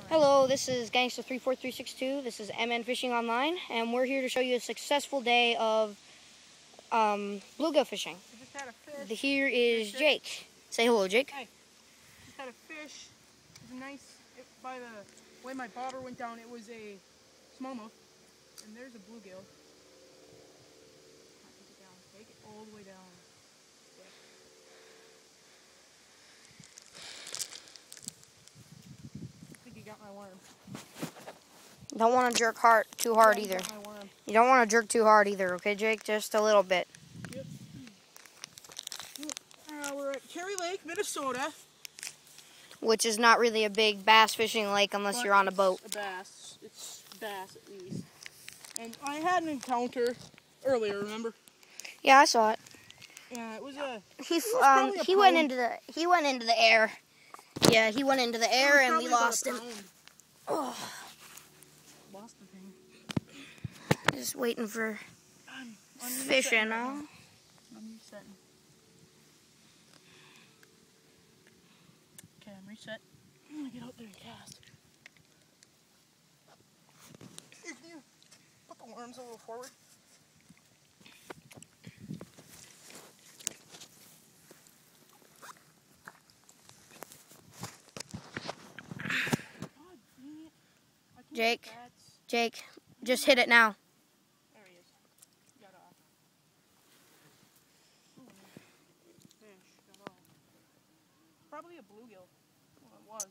Hello, this is Gangsta34362. This is MNFishingOnline, and we're here to show you a successful day of bluegill fishing. I just had a fish. Here is Jake. Say hello, Jake. Hi. Just had a fish. It was nice. By the way my bobber went down, it was a smallmouth. And there's a bluegill. Take it down. Take it all the way down. Yeah. I think you got my worm. You don't want to jerk too hard either. You don't want to jerk too hard either, okay, Jake? Just a little bit. Yep. We're at Cherry Lake, Minnesota. Which is not really a big bass fishing lake unless you're on a boat. It's a bass. It's bass at least. And I had an encounter earlier, remember? Yeah, I saw it. Yeah, it was he went into the air. Yeah, he went into the air and we lost him. Oh. Lost the thing. Just waiting for fishing, huh? I'm resetting. Okay, I'm reset. I'm gonna get out there and cast. Here, can you put the worms a little forward? Jake, just hit it now. There he is. Got off. Fish got off. Probably a bluegill. Well, it was.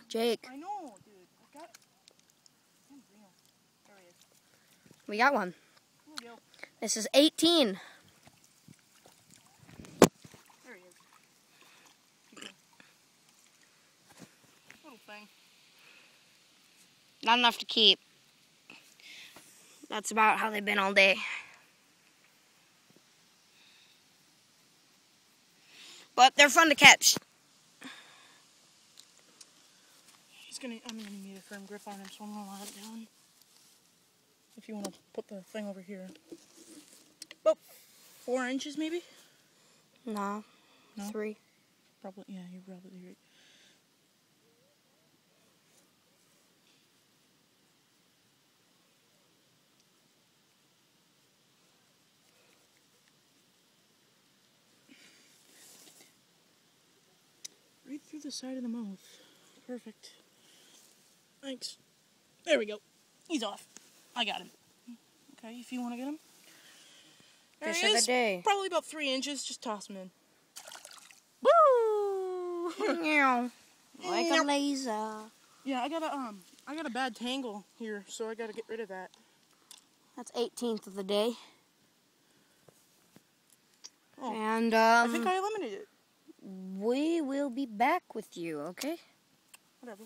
Jake. I know, dude. I got it. There he is. We got one. Bluegill. This is 18. There he is. Little thing. Not enough to keep. That's about how they've been all day. But they're fun to catch. I'm gonna need a firm grip on him, so I'm gonna let it down. If you want to put the thing over here. About 4 inches, maybe? No. 3. Probably, yeah, you're probably right. Right through the side of the mouth. Perfect. Thanks. There we go. He's off. I got him. Okay, if you want to get him. There Fish he of is. the day. Probably about 3 inches. Just toss him in. Woo! Like a laser. Yeah, I got a bad tangle here, so I gotta get rid of that. That's 18th of the day. Oh, and I think I eliminated it. we will be back with you, okay? Whatever.